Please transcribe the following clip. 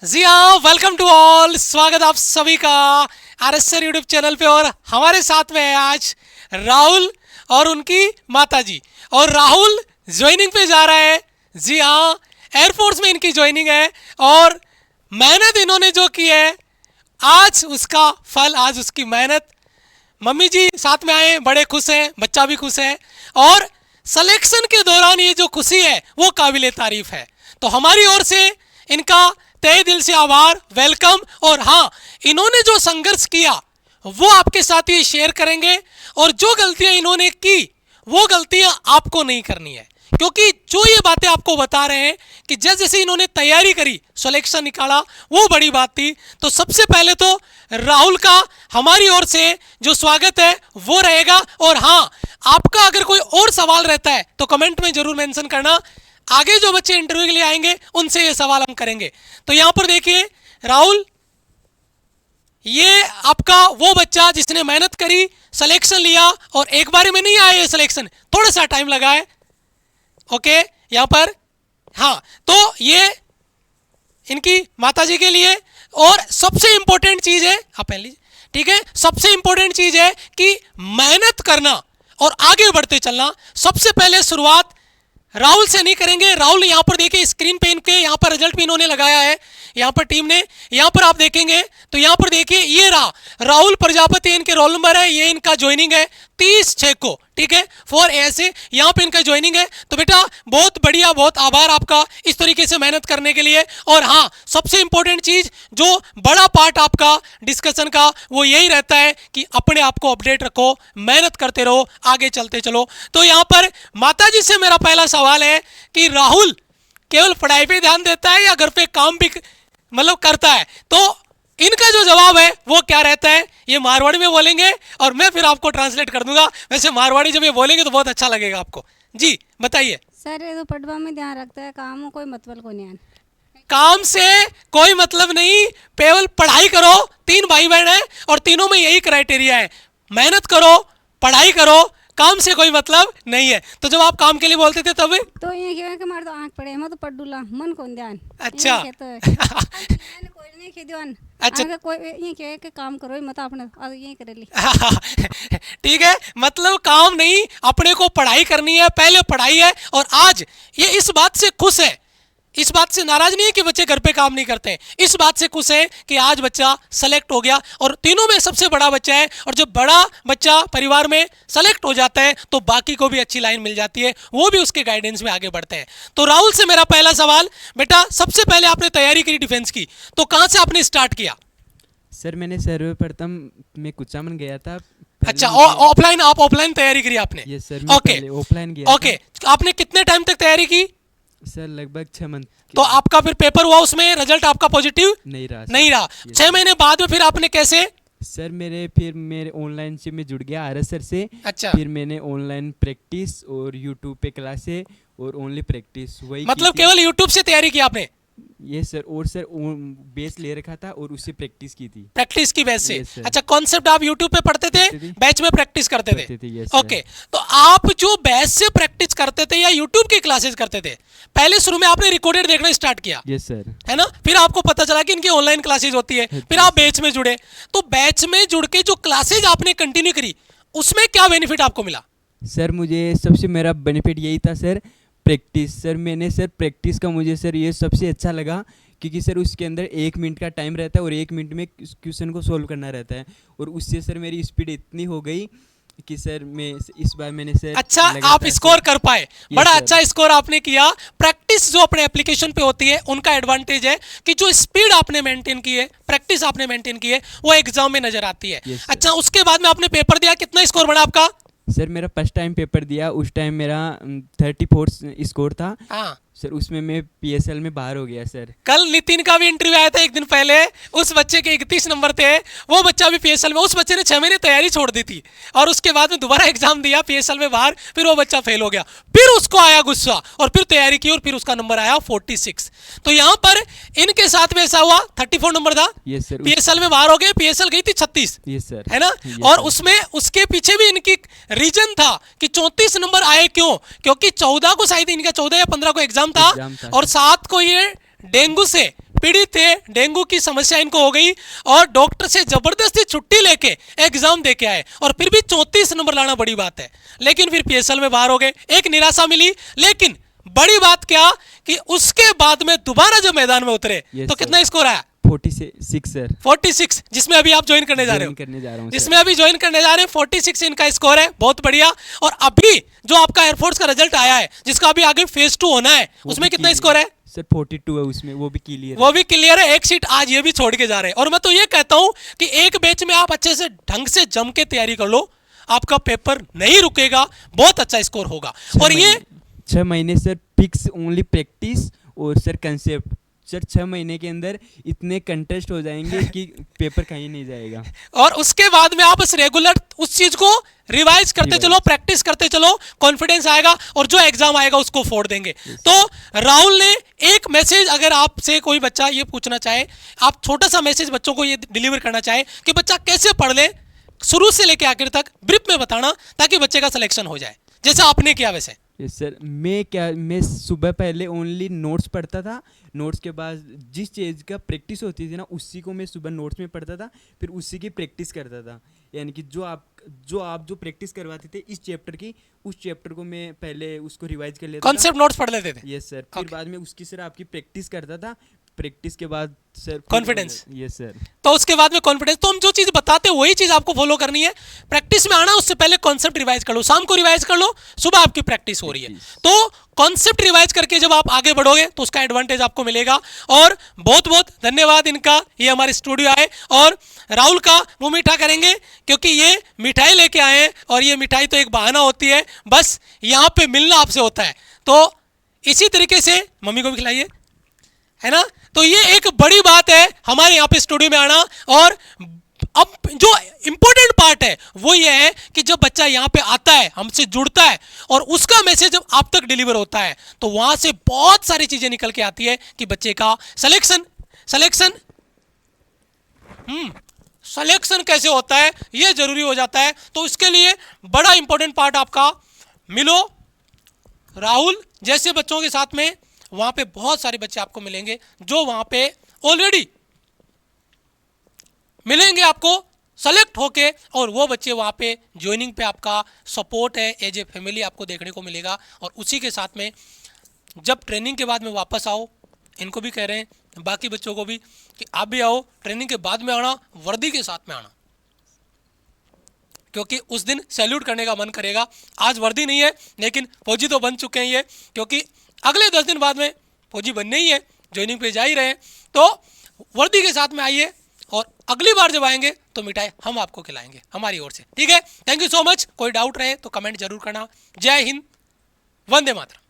जी हाँ, welcome to all. स्वागत आप सभी का आरएसआर यूट्यूब चैनल पे। और हमारे साथ में है आज राहुल और उनकी माता जी। और राहुल ज्वाइनिंग पे जा रहा है। जी हाँ, एयरफोर्स में इनकी ज्वाइनिंग है और मेहनत इन्होंने जो की है आज उसका फल, आज उसकी मेहनत। मम्मी जी साथ में आए, बड़े खुश हैं, बच्चा भी खुश है और सिलेक्शन के दौरान ये जो खुशी है वो काबिले तारीफ है। तो हमारी ओर से इनका तहे दिल से आभार, वेलकम। और हाँ, इन्होंने जो संघर्ष किया वो आपके साथ ये शेयर करेंगे और जो गलतियां इन्होंने की वो गलतियां आपको नहीं करनी है, क्योंकि जो ये बातें आपको बता रहे हैं कि जैसे जैसे इन्होंने तैयारी करी, सिलेक्शन निकाला, वो बड़ी बात थी। तो सबसे पहले तो राहुल का हमारी ओर से जो स्वागत है वो रहेगा। और हाँ, आपका अगर कोई और सवाल रहता है तो कमेंट में जरूर मेंशन करना। आगे जो बच्चे इंटरव्यू के लिए आएंगे उनसे ये सवाल हम करेंगे। तो यहां पर देखिए राहुल, ये आपका वो बच्चा जिसने मेहनत करी, सिलेक्शन लिया और एक बार में नहीं आया ये सिलेक्शन, थोड़ा सा टाइम लगा है। ओके, यहां पर हाँ, तो ये इनकी माताजी के लिए। और सबसे इंपॉर्टेंट चीज है, आप पहन लीजिए, ठीक है, सबसे इंपॉर्टेंट चीज है कि मेहनत करना और आगे बढ़ते चलना। सबसे पहले शुरुआत राहुल से नहीं करेंगे। राहुल यहाँ पर देखिए स्क्रीन पे इनके यहाँ पर रिजल्ट भी इन्होंने लगाया है, यहाँ पर टीम ने। यहाँ पर आप देखेंगे तो यहाँ पर देखिए ये रहा राहुल प्रजापति, इनके रोल नंबर है, ये इनका ज्वाइनिंग है 30/6 को, ठीक है, 4A से यहाँ पे इनका ज्वाइनिंग है। तो बेटा बहुत बढ़िया, बहुत आभार आपका इस तरीके से मेहनत करने के लिए। और हाँ, सबसे इंपॉर्टेंट चीज, जो बड़ा पार्ट आपका डिस्कशन का वो यही रहता है कि अपने आप को अपडेट रखो, मेहनत करते रहो, आगे चलते चलो। तो यहाँ पर माताजी से मेरा पहला सवाल है कि राहुल केवल पढ़ाई पे ध्यान देता है या घर पे काम भी मतलब करता है? तो इनका जो जवाब है वो क्या रहता है, ये मारवाड़ी में बोलेंगे और मैं फिर आपको ट्रांसलेट कर दूंगा। वैसे मारवाड़ी जब ये बोलेंगे तो बहुत अच्छा लगेगा आपको। जी बताइए। सर ये तो पढ़वा में ध्यान रखता है, काम कोई मतलब को नहीं है। काम से कोई मतलब नहीं, केवल पढ़ाई करो। 3 भाई बहन है और तीनों में यही क्राइटेरिया है, मेहनत करो, पढ़ाई करो, काम से कोई मतलब नहीं है। तो जब आप काम के लिए बोलते थे तब तो ये क्या है कि मार तो आंख पड़े, मैं तो पढ़ डूला, मन कौन ध्यान। अच्छा। ये कहता है मैंने कोई नहीं के ध्यान। अच्छा। आगे कोई ये क्या है कि काम करो, मत अपने ये करे ली। ठीक है, मतलब काम नहीं, अपने को पढ़ाई करनी है, पहले पढ़ाई है। और आज ये इस बात से खुश है, इस बात से नाराज नहीं है कि बच्चे घर पे काम नहीं करते हैं, इस बात से खुश है कि आज बच्चा सेलेक्ट हो गया और तीनों में सबसे बड़ा बच्चा है। और जब बड़ा बच्चा परिवार में सेलेक्ट हो जाता है तो बाकी को भी अच्छी लाइन मिल जाती है, वो भी उसके गाइडेंस में आगे बढ़ते हैं। तो राहुल से मेरा पहला सवाल, बेटा सबसे पहले आपने तैयारी करी डिफेंस की, तो कहाँ से आपने स्टार्ट किया? सर मैंने सर्वप्रथम मैं कुचामन गया था। अच्छा, ऑफलाइन, आप ऑफलाइन तैयारी करी आपने? यस सर, मैं ओके, पहले ऑफलाइन गया ओके। आपने कितने टाइम तक तैयारी की? सर लगभग 6 मंथ। तो आपका फिर पेपर हुआ, उसमें रिजल्ट आपका पॉजिटिव नहीं रहा नहीं रहा। 6 महीने बाद में फिर आपने कैसे? सर मेरे ऑनलाइन से मैं जुड़ गया आरएस सर से। अच्छा, फिर मैंने ऑनलाइन प्रैक्टिस और यूट्यूब पे क्लासे और ओनली प्रैक्टिस वही मतलब केवल यूट्यूब से तैयारी की आपने? ये सर, और सर बेस ले रखा था और उससे प्रैक्टिस की थी। प्रैक्टिस की बेस से? Yes, sir. अच्छा, कॉन्सेप्ट आप यूट्यूब पे पढ़ते थे, पढ़ते थे। बैच में प्रैक्टिस करते थे? yes, sir. ओके, तो आप जो बैच से प्रैक्टिस करते थे या यूट्यूब की क्लासेस करते थे, पहले शुरू में आपने रिकॉर्डेड देखना स्टार्ट किया, यस सर। है ना? फिर आपको पता चला कि इनकी ऑनलाइन क्लासेस होती है, फिर आप बैच में जुड़े। तो बैच में जुड़ के जो क्लासेज आपने कंटिन्यू करी, उसमें क्या बेनिफिट आपको मिला? सर मुझे सबसे मेरा बेनिफिट यही था सर, प्रैक्टिस। सर मैंने सर प्रैक्टिस का मुझे सर ये सबसे अच्छा लगा, क्योंकि सर उसके अंदर 1 मिनट का टाइम रहता है और 1 मिनट में क्वेश्चन को सोल्व करना रहता है। और उससे सर मेरी स्पीड इतनी हो गई कि सर मैं इस बार मैंने सर अच्छा, आप स्कोर कर पाए, बड़ा सर। अच्छा स्कोर आपने किया। प्रैक्टिस जो अपने एप्लीकेशन पे होती है उनका एडवांटेज है कि जो स्पीड आपने मेंटेन की है, प्रैक्टिस आपने मेंटेन की है, वो एग्जाम में नजर आती है। Yes, sir. अच्छा, उसके बाद में आपने पेपर दिया, कितना स्कोर बना आपका? सर मेरा फर्स्ट टाइम पेपर दिया, उस टाइम मेरा 34 स्कोर था हाँ सर। उसमें मैं पीएसएल में बाहर हो गया सर। कल नितिन का भी इंटरव्यू आया था एक दिन पहले, उस बच्चे के 31 नंबर थे, वो बच्चा भी पीएसएल में, उस बच्चे ने 6 महीने तैयारी छोड़ दी थी और उसके बाद में दोबारा एग्जाम दिया पीएसएल में बाहर, फिर वो बच्चा फेल हो गया, फिर उसको आया गुस्सा और फिर तैयारी की और फिर उसका नंबर आया 46। तो यहाँ पर इनके साथ में ऐसा हुआ, 34 नंबर था, यस सर। पीएसएल में बाहर हो गए, पीएसएल गई थी 36, यस सर, है ना? Yes, और sir. उसमें उसके पीछे भी इनकी रीजन था कि 34 नंबर आए क्यों, क्योंकि 14 को शायद इनका 14 या 15 को एग्जाम था Exam था। और 7 को ये डेंगू से पीड़ित थे, डेंगू की समस्या इनको हो गई और डॉक्टर से जबरदस्ती छुट्टी लेके एग्जाम दे के आए और फिर भी 34 नंबर लाना बड़ी बात है। लेकिन फिर पीएसएल में बाहर हो गए, एक निराशा मिली। लेकिन बड़ी बात क्या कि उसके बाद में दोबारा जब मैदान में उतरे तो कितना स्कोर आया? 46 सर। 46, जिसमें अभी आप ज्वाइन करने जा रहे हो, करने जा रहा हूँ जिसमें अभी ज्वाइन करने जा रहे हैं। 46 इनका स्कोर है, बहुत बढ़िया। और अभी जो आपका एयरफोर्स का रिजल्ट आया है, जिसका अभी आगे फेज 2 होना है, उसमें कितना स्कोर है सर? 42 है उसमें, वो भी क्लियर वो भी क्लियर है। एक सीट आज ये भी छोड़ के जा रहे हैं। और मैं तो ये कहता हूं कि एक बैच में आप अच्छे से ढंग से जम के तैयारी कर लो, आपका पेपर नहीं रुकेगा, बहुत अच्छा स्कोर होगा। और ये 6 महीने सर फिक्स ओनली प्रैक्टिस और सर कंसेप्ट। सर 6 महीने के अंदर इतने कंटेस्ट हो जाएंगे कि पेपर कहीं नहीं जाएगा। और उसके बाद में आप बस रेगुलर उस चीज को रिवाइज करते चलो, प्रैक्टिस करते चलो, कॉन्फिडेंस आएगा और जो एग्जाम आएगा उसको फोड़ देंगे। तो राहुल ने एक मैसेज, अगर आपसे कोई बच्चा ये पूछना चाहे, आप छोटा सा मैसेज बच्चों को ये डिलीवर करना चाहे कि बच्चा कैसे पढ़ ले, शुरू से लेके आखिर तक ब्रीफ में बताना, ताकि बच्चे का सिलेक्शन हो जाए, जैसा आपने किया वैसे। सर मैं सुबह पहले ओनली नोट्स पढ़ता था, नोट्स के बाद जिस चीज़ का प्रैक्टिस होती थी ना, उसी को मैं सुबह नोट्स में पढ़ता था, फिर उसी की प्रैक्टिस करता था। यानी कि जो आप प्रैक्टिस करवाते थे इस चैप्टर की, उस चैप्टर को मैं पहले उसको रिवाइज कर लेता था, कॉन्सेप्ट नोट्स पढ़ लेते थे। Yes sir. फिर बाद में उसकी सर आपकी प्रैक्टिस करता था, प्रैक्टिस के बाद सर कॉन्फिडेंस। Yes sir. तो उसके बाद में कॉन्फिडेंस। तो हम जो चीज बताते हैं वही चीज आपको फॉलो करनी है। प्रैक्टिस में आना, उससे पहले कॉन्सेप्ट रिवाइज कर लो, शाम को रिवाइज कर लो, सुबह आपकी प्रैक्टिस हो रही है। तो कॉन्सेप्ट रिवाइज करके जब आप आगे बढ़ोगे तो उसका एडवांटेज आपको मिलेगा। और बहुत बहुत धन्यवाद इनका, ये हमारे स्टूडियो आए। और राहुल का मुंह मीठा करेंगे क्योंकि ये मिठाई लेके आए हैं, और ये मिठाई तो एक बहाना होती है, बस यहाँ पे मिलना आपसे होता है। तो इसी तरीके से मम्मी को भी खिलाइए, है ना। तो ये एक बड़ी बात है हमारे यहाँ पे स्टूडियो में आना। और अब जो इंपॉर्टेंट पार्ट है वो ये है कि जब बच्चा यहाँ पे आता है, हमसे जुड़ता है, और उसका मैसेज जब आप तक डिलीवर होता है, तो वहां से बहुत सारी चीजें निकल के आती है कि बच्चे का सिलेक्शन कैसे होता है, ये जरूरी हो जाता है। तो इसके लिए बड़ा इंपॉर्टेंट पार्ट आपका मिलो राहुल जैसे बच्चों के साथ में। वहां पे बहुत सारे बच्चे आपको मिलेंगे जो वहां पे ऑलरेडी मिलेंगे आपको सेलेक्ट होके, और वो बच्चे वहां पे ज्वाइनिंग पे आपका सपोर्ट है, एज ए फैमिली आपको देखने को मिलेगा। और उसी के साथ में जब ट्रेनिंग के बाद में वापस आओ, इनको भी कह रहे हैं बाकी बच्चों को भी कि आप भी आओ, ट्रेनिंग के बाद में आना, वर्दी के साथ में आना, क्योंकि उस दिन सैल्यूट करने का मन करेगा। आज वर्दी नहीं है, लेकिन फौजी तो बन चुके हैं ये, क्योंकि अगले 10 दिन बाद में फौजी बनने ही है, ज्वाइनिंग पे जा ही रहे हैं। तो वर्दी के साथ में आइए, और अगली बार जब आएंगे तो मिठाई हम आपको खिलाएंगे हमारी ओर से, ठीक है। Thank you so much. कोई डाउट रहे तो कमेंट जरूर करना। जय हिंद, वंदे मातरम।